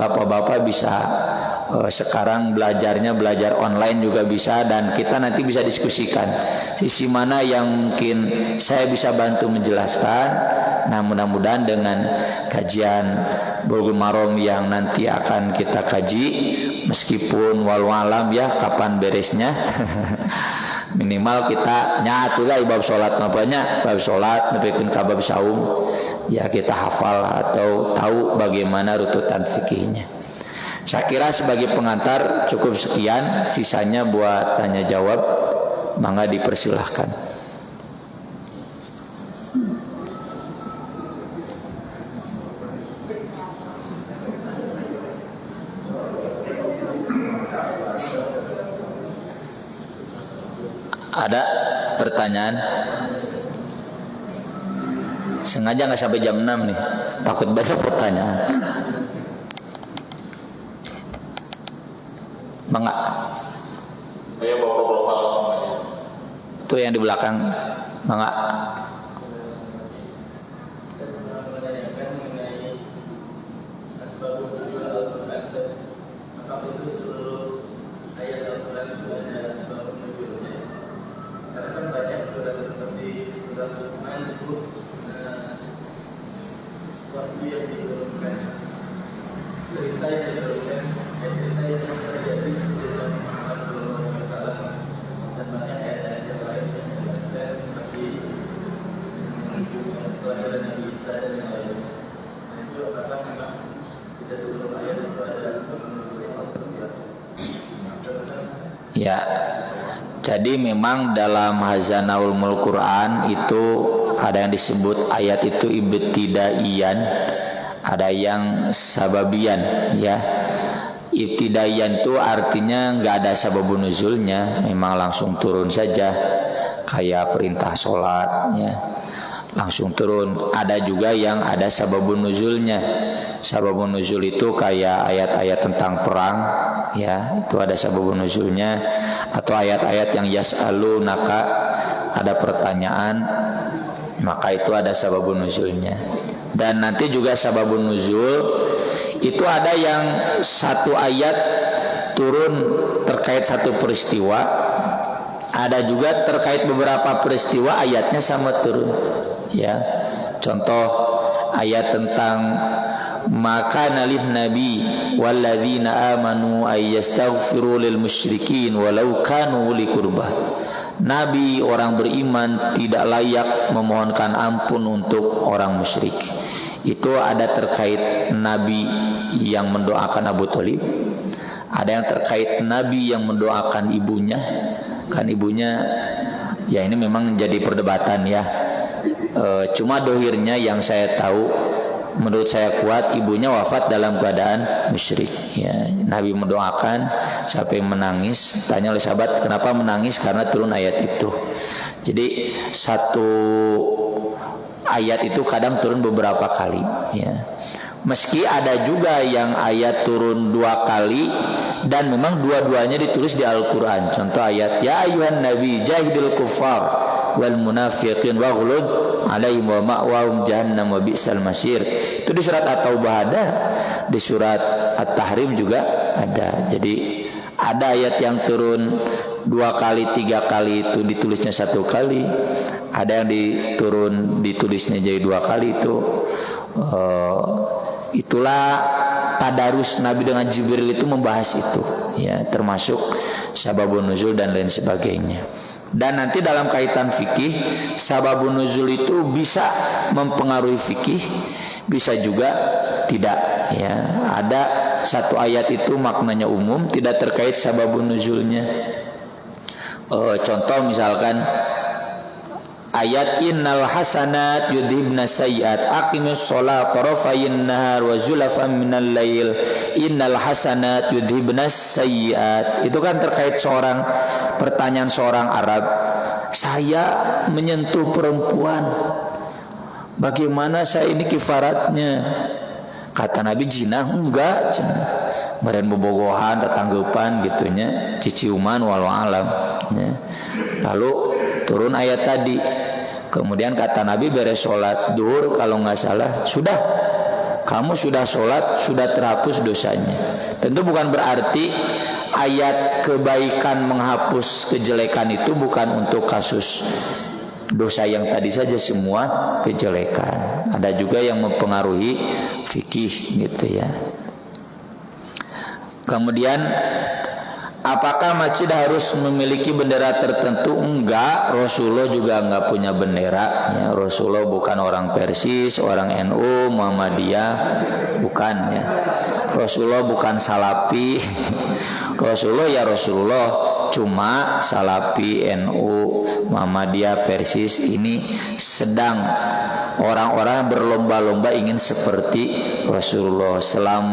bapak-bapak bisa sekarang belajar online juga bisa, dan kita nanti bisa diskusikan sisi mana yang mungkin saya bisa bantu menjelaskan. Nah mudah-mudahan dengan kajian Bulughul Maram yang nanti akan kita kaji, meskipun walau alam ya kapan beresnya minimal kita nyatu lah bab sholat mapanya, bab sholat nepikeun ka bab saum ya kita hafal atau tahu bagaimana rututan fikihnya. Saya kira sebagai pengantar cukup sekian, sisanya buat tanya jawab, mangga dipersilahkan. Ada pertanyaan? Sengaja nggak sampai jam 6 nih, takut baca pertanyaan. Mangga. Saya bapak-bapak langsung aja. Itu yang di belakang. Mangga. Ya, jadi memang dalam Hazanaul Ulumul Quran itu ada yang disebut ayat itu ibtidaiyan, ada yang sababian, ya. Ibtidaiyan itu artinya nggak ada sababun nuzulnya, memang langsung turun saja, kayak perintah sholat, ya, langsung turun. Ada juga yang ada sababun nuzulnya. Sababun nuzul itu kayak ayat-ayat tentang perang, ya, itu ada sababun nuzulnya. Atau ayat-ayat yang yas'alunaka, ada pertanyaan, maka itu ada sababun nuzulnya. Dan nanti juga sababun nuzul itu ada yang satu ayat turun terkait satu peristiwa, ada juga terkait beberapa peristiwa ayatnya sama turun, ya. Contoh ayat tentang maka nalih nabi walladzina amanu ayyastaghfiru lil musyrikin walau kanu uli qurbah. Nabi orang beriman tidak layak memohonkan ampun untuk orang musyrik. Itu ada terkait nabi yang mendoakan Abu Thalib, ada yang terkait nabi yang mendoakan ibunya. Kan ibunya, ya ini memang jadi perdebatan, ya. Cuma dohirnya yang saya tahu, menurut saya kuat, ibunya wafat dalam keadaan musyrik, ya. Nabi mendoakan sampai menangis. Tanya oleh sahabat, kenapa menangis? Karena turun ayat itu. Jadi satu ayat itu kadang turun beberapa kali, ya. Meski ada juga yang ayat turun 2 kali dan memang dua-duanya ditulis di Al-Quran. Contoh ayat ya ayuhan nabi jahidil kuffar wal munafiqin waghlud alaihim wa ma'wahum jahannam wa bi'sal masir. Itu di surat At-Taubah ada, di surat At-Tahrim juga ada. Jadi ada ayat yang turun 2 kali, 3 kali itu ditulisnya 1 kali. Ada yang ditulisnya jadi 2 kali itu. Itulah tadarus Nabi dengan Jibril itu membahas itu, ya, termasuk sababun nuzul dan lain sebagainya. Dan nanti dalam kaitan fikih, sababun nuzul itu bisa mempengaruhi fikih, bisa juga tidak, ya. Ada satu ayat itu maknanya umum, tidak terkait sababun nuzulnya. Contoh misalkan ayat innal hasanat yudhibna sayyiat aqimus sholat tarafayin nahar wa zulafan minal lail innal hasanat yudhibna sayyiat. Itu kan terkait pertanyaan seorang Arab, saya menyentuh perempuan, bagaimana saya ini kifaratnya? Kata Nabi, jinah enggak, jinah meren bobogohan tetanggepan gitunya, ciciuman walau alam, ya. Lalu turun ayat tadi. Kemudian kata Nabi beres sholat duhur kalau nggak salah, sudah, kamu sudah sholat, sudah terhapus dosanya. Tentu bukan berarti ayat kebaikan menghapus kejelekan itu bukan untuk kasus dosa yang tadi saja, semua kejelekan. Ada juga yang mempengaruhi fikih gitu, ya. Kemudian apakah masjid harus memiliki bendera tertentu? Enggak, Rasulullah juga enggak punya bendera, ya. Rasulullah bukan orang Persis, orang NU, Muhammadiyah, bukan, ya. Rasulullah bukan Salafi. Rasulullah ya Rasulullah, cuma Salafi, NU, Muhammadiyah, Persis ini sedang orang-orang berlomba-lomba ingin seperti Rasulullah.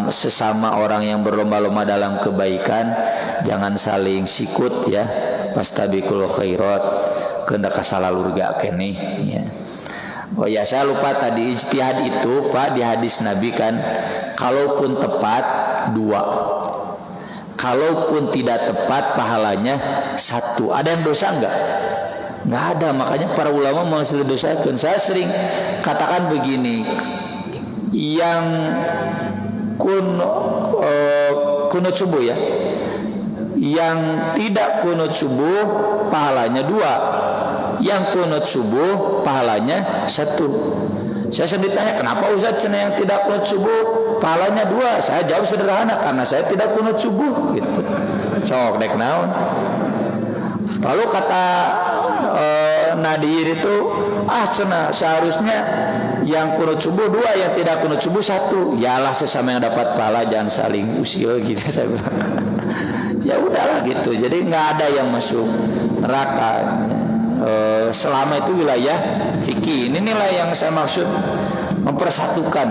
Sesama orang yang berlomba-lomba dalam kebaikan, jangan saling sikut, ya. Pastabiqul khairat, kehendak kasalalurga kene, ya. Oh ya, saya lupa tadi ijtihad itu, Pak, di hadis Nabi kan, kalaupun tepat 2, Kalaupun tidak tepat pahalanya 1. Ada yang dosa enggak? Enggak ada. Makanya para ulama masih dosakan. Saya sering katakan begini, yang kunut subuh ya, yang tidak kunut subuh pahalanya 2, yang kunut subuh pahalanya 1. Saya sendiri tanya, kenapa Ustaz yang tidak kunut subuh pahalanya 2? Saya jawab sederhana, karena saya tidak kunut subuh gitu. Sok dek naon. Lalu kata Nadir itu, seharusnya yang kunut subuh 2, yang tidak kunut subuh 1. Yalah, sesama yang dapat pahala jangan saling usil gitu, saya bilang. Ya udahlah gitu. Jadi nggak ada yang masuk neraka selama itu wilayah fikih. Ini nilai yang saya maksud mempersatukan.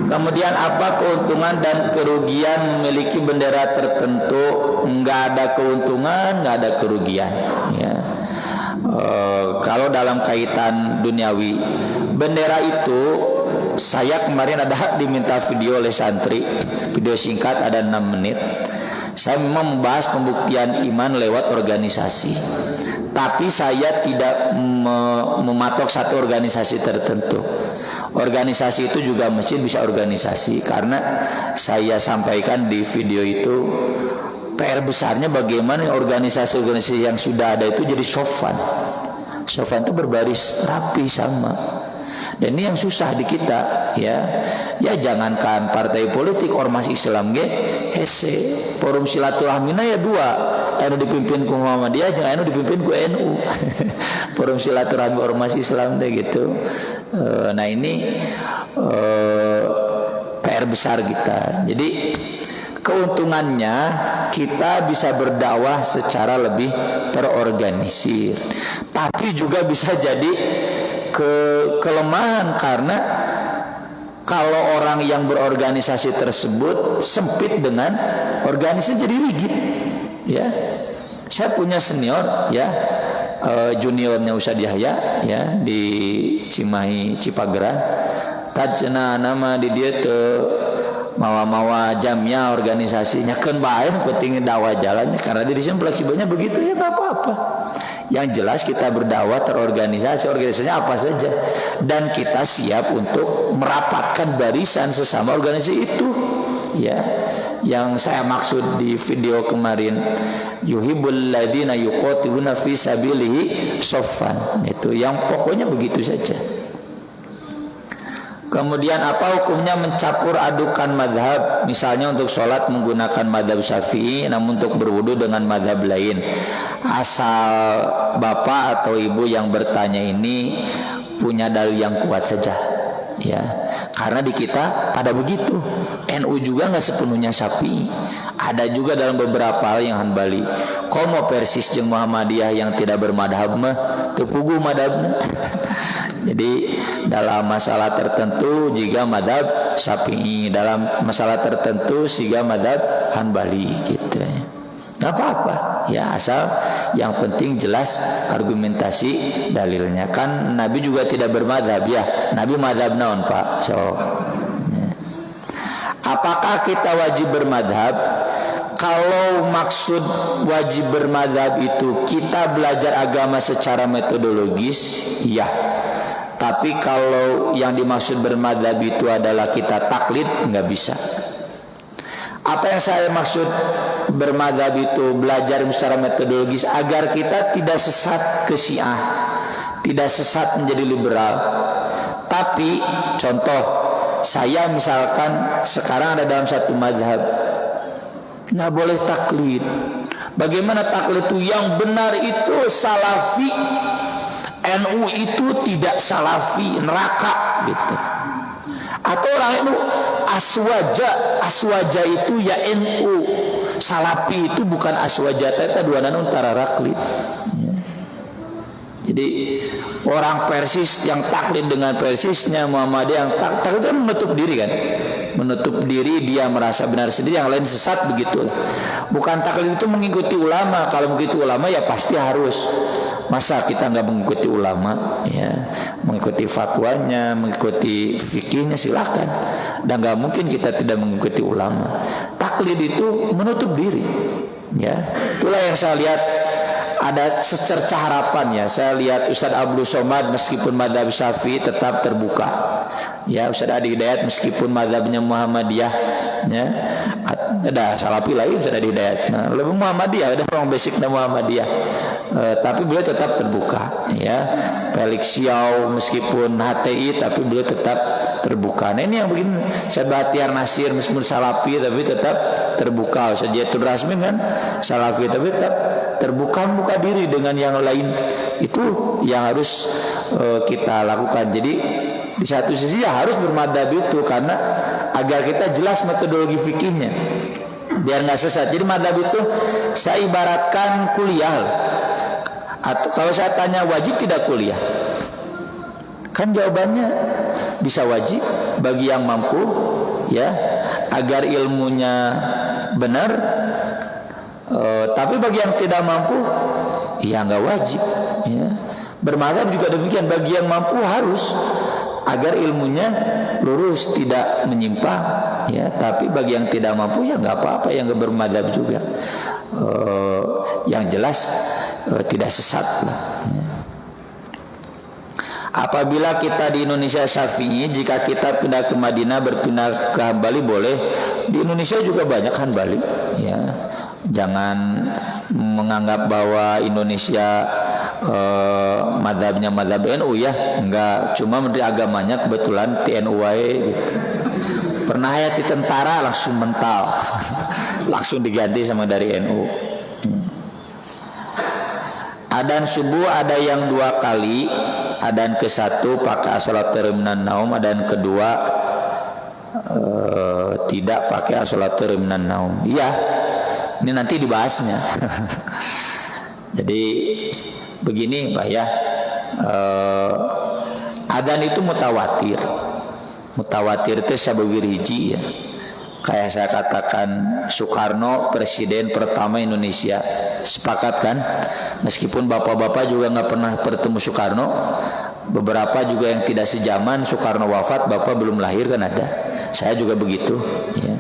Kemudian apa keuntungan dan kerugian memiliki bendera tertentu? Nggak ada keuntungan, nggak ada kerugian. Ya. Kalau dalam kaitan duniawi, bendera itu saya kemarin ada diminta video oleh santri, video singkat ada 6 menit. Saya memang membahas pembuktian iman lewat organisasi, tapi saya tidak mematok satu organisasi tertentu. Organisasi itu juga masjid bisa organisasi, karena saya sampaikan di video itu PR besarnya bagaimana organisasi-organisasi yang sudah ada itu jadi sofan. Sofan itu berbaris rapi sama. Dan ini yang susah di kita ya. Ya jangankan partai politik, ormas Islam hese. Forum silaturahmina ya 2. Anu dipimpin ku Muhammadiyah, jeung anu dipimpin ku NU. Forum silaturahmi ormas Islam deh gitu. Nah ini PR besar kita. Jadi keuntungannya kita bisa berdakwah secara lebih terorganisir. Tapi juga bisa jadi kelemahan, karena kalau orang yang berorganisasi tersebut sempit dengan organisasi jadi rigid ya. Saya punya senior ya, juniornya Ustadz Yahya ya di Cimahi Cipageran. Tajna nama di dia mawa jamnya organisasinya kan baik, penting dakwah jalannya, karena di sini fleksibelnya begitu ya, nggak apa-apa. Yang jelas kita berdakwah terorganisasi, organisasinya apa saja, dan kita siap untuk merapatkan barisan sesama organisasi itu ya. Yang saya maksud di video kemarin, yuhibbul ladina yuqatiluna fi sabilihi soffan, itu yang pokoknya begitu saja. Kemudian apa hukumnya mencampur adukan madhab, misalnya untuk sholat menggunakan madhab Syafi'i, namun untuk berwudu dengan madhab lain. Asal bapak atau ibu yang bertanya ini punya dalil yang kuat saja ya, karena di kita pada begitu. NU juga nggak sepenuhnya Syafi'i, ada juga dalam beberapa hal yang Hanbali. Komo persis jeung Muhammadiyah yang tidak bermadhab mah tepugu madhabna. Jadi dalam masalah tertentu jika madhab Syafi'i, dalam masalah tertentu jika madhab Hanbali gitu. Nggak apa-apa ya, asal yang penting jelas argumentasi dalilnya. Kan Nabi juga tidak bermadhab ya, Nabi madhab naon Pak? So ya. Apakah kita wajib bermadhab? Kalau maksud wajib bermadhab itu kita belajar agama secara metodologis ya. Tapi kalau yang dimaksud bermadhab itu adalah kita taklid, nggak bisa. Apa yang saya maksud bermadhab itu belajar secara metodologis agar kita tidak sesat ke Syiah, tidak sesat menjadi liberal. Tapi contoh, saya misalkan sekarang ada dalam satu madhab, nggak boleh taklid. Bagaimana taklid itu? Yang benar itu salafi, NU itu tidak salafi, neraka gitu. Atau orang itu aswaja itu ya NU, salafi itu bukan aswaja, eta duana antara raklid ya. Jadi orang Persis yang taklid dengan Persisnya, Muhammadiyah yang taklid kan menutup diri kan, menutup diri, dia merasa benar sendiri, yang lain sesat begitu. Bukan taklid itu mengikuti ulama. Kalau mengikuti ulama ya pasti harus Masa kita nggak mengikuti ulama, ya, mengikuti fatwanya, mengikuti fikihnya silakan. Dan nggak mungkin kita tidak mengikuti ulama. Taklid itu menutup diri, ya. Itulah yang saya lihat. Ada secerca harapan, ya. Saya lihat Ustadz Abdul Somad meskipun mazhab Syafi'i tetap terbuka. Ya, Ustadz Adi Hidayat meskipun mazhabnya Muhammadiyah, ya. Ada Salafi lain Ustadz Adi Hidayat. Nah, lebih Muhammadiyah, ada orang basicnya Muhammadiyah. Tapi beliau tetap terbuka, ya. Felix Xiao meskipun HTI tapi beliau tetap terbuka. Nah, ini yang begini. Ustadz Bahtiar Nasir meskipun Salafi tapi tetap terbuka. Ustadz Jaitul Rasmin kan Salafi tapi tetap terbuka, buka diri dengan yang lain. Itu yang harus kita lakukan. Jadi di satu sisi ya harus bermadhab itu karena agar kita jelas metodologi fikihnya biar nggak sesat. Jadi madhab itu saya ibaratkan kuliah. Atau kalau saya tanya wajib tidak kuliah, kan jawabannya bisa wajib bagi yang mampu, ya, agar ilmunya benar. Tapi bagi yang tidak mampu, ya nggak wajib, ya. Bermadzhab juga demikian, bagi yang mampu harus agar ilmunya lurus tidak menyimpang, ya. Tapi bagi yang tidak mampu ya nggak apa-apa, yang nggak bermadzhab juga. Yang jelas tidak sesat lah. Apabila kita di Indonesia Syafi'i, jika kita pindah ke Madinah berpindah ke Hambali boleh. Di Indonesia juga banyak Hambali, ya. Jangan menganggap bahwa Indonesia mazhabnya mazhab NU, ya. Enggak, cuma menteri agamanya kebetulan TNU gitu. Pernah ya di tentara langsung mental. Langsung diganti sama dari NU. Adzan subuh ada yang 2 kali. Adzan ke-1 pakai as-salatu minan naum, adzan kedua tidak pakai as-salatu minan naum. Iya. Ini nanti dibahasnya. Jadi begini Pak, ya, adzan itu mutawatir. Mutawatir itu sabawir hiji, ya. Kayak saya katakan Soekarno presiden pertama Indonesia, sepakat kan? Meskipun bapak-bapak juga nggak pernah bertemu Soekarno, beberapa juga yang tidak sejaman Soekarno wafat, bapak belum lahir kan ada. Saya juga begitu, ya.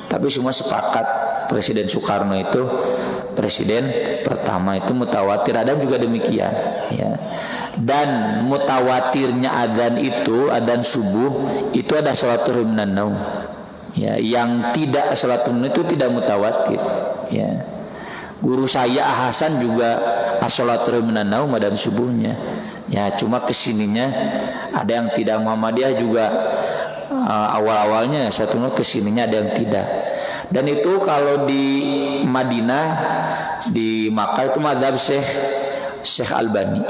Tapi semua sepakat Presiden Soekarno itu presiden pertama, itu mutawatir. Adzan juga demikian, ya. Dan mutawatirnya adzan itu, adzan subuh itu ada salatul minan naum, ya. Yang tidak salatul itu tidak mutawatir, ya. Guru saya Hasan juga as-salatul minan naum adzan subuhnya, ya. Cuma kesininya ada yang tidak Muhammadiyah juga, awal-awalnya suatu kesininya ada yang tidak. Dan itu kalau di Madinah, di Makkah itu mazhab Syekh Albani.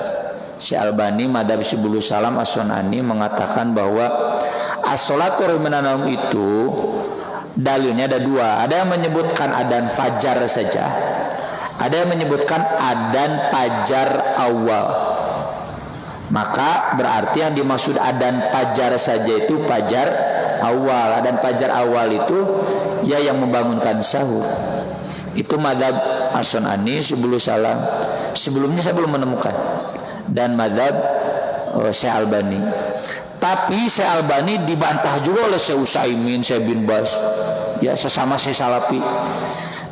Syekh Albani mazhab Subul Salam As-Sunani mengatakan bahwa as-salatu minan naum itu dalilnya ada 2. Ada yang menyebutkan adzan fajar saja, ada yang menyebutkan adzan fajar awal. Maka berarti yang dimaksud adzan fajar saja itu fajar awal. Adzan fajar awal itu ya yang membangunkan sahur. Itu mazhab As-Sunani Subul Salam. Sebelumnya saya belum menemukan. Dan mazhab Syekh Albani. Tapi Syekh Albani dibantah juga oleh Syekh Utsaimin, Syekh bin Baz, ya, sesama Syekh Salafi.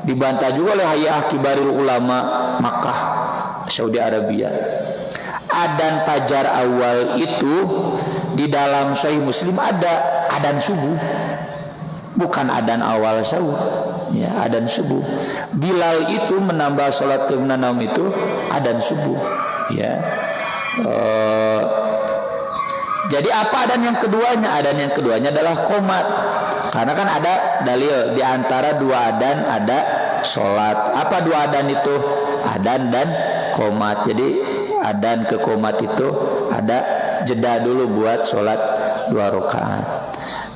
Dibantah juga oleh Hay'ah Kibarul Ulama Makkah, Saudi Arabia. Adzan fajar awal itu di dalam Sahih Muslim ada adzan subuh, bukan adzan awal sahur, ya, adzan subuh. Bilal itu menambah salat minan naum itu adzan subuh, ya. Jadi apa adzan yang keduanya? Adzan yang keduanya adalah qomat. Karena kan ada dalil di antara 2 adzan ada salat. Apa 2 adzan itu? Adzan dan qomat. Jadi adzan ke qomat itu ada jeda dulu buat salat 2 rakaat.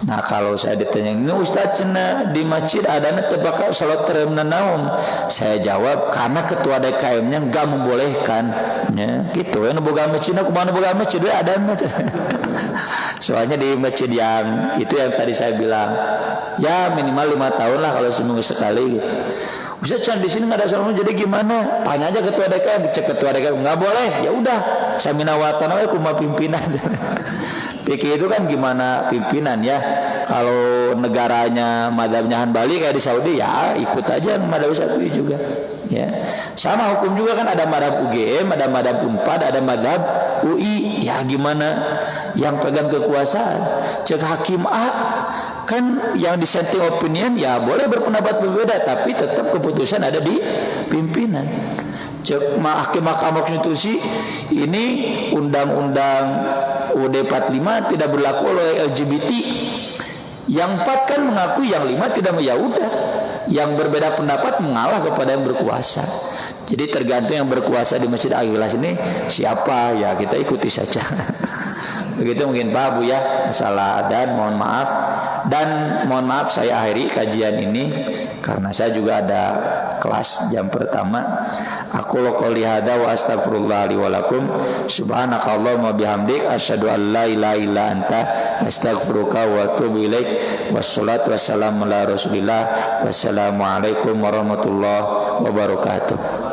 Nah, kalau saya ditanya, "Ini Ustaz cenah di masjid adanya terbakar salat minan naum?" Saya jawab, karena ketua DKM-nya enggak membolehkan, ya. Gitu, yang boga masjid aku mana boga masjid ada masjid. Soalnya di masjid yang itu yang tadi saya bilang, ya minimal 5 tahun lah kalau seminggu sekali gitu. Ustaz di sini nggak ada soal jadi gimana? Tanya aja ketua DKM, cek ketua DKM nggak boleh, ya udah samina watana we kuma pimpinan. Pikir itu kan gimana pimpinan ya? Kalau negaranya mazhabnya Hanbali kayak di Saudi ya ikut aja mazhab Syafi'i juga. Ya, sama hukum juga kan ada mazhab UGM, ada mazhab Unpad, ada mazhab UI. Ya gimana? Yang pegang kekuasaan, cek hakim A kan yang dissenting opinion ya boleh berpendapat berbeda tapi tetap keputusan ada di pimpinan. Cek hakim Mahkamah Konstitusi ini undang-undang UUD 45 tidak berlaku oleh LGBT. Yang 4 kan mengaku, yang 5 tidak, ya udah. Yang berbeda pendapat mengalah kepada yang berkuasa. Jadi tergantung yang berkuasa di Masjid Al-Ikhlas ini siapa, ya kita ikuti saja. Begitu mungkin Pak Bu ya masalah adan, mohon maaf. Dan mohon maaf saya akhiri kajian ini karena saya juga ada kelas jam pertama. Aku qouli hadza wa astaghfirullah li wa lakum. Subhanakallahumma bihamdik asyhadu an la ilaha illa anta astaghfiruka wa atubu ilaik. Wassalatu wassalamu ala Rasulillah. Wassalamualaikum warahmatullahi wabarakatuh.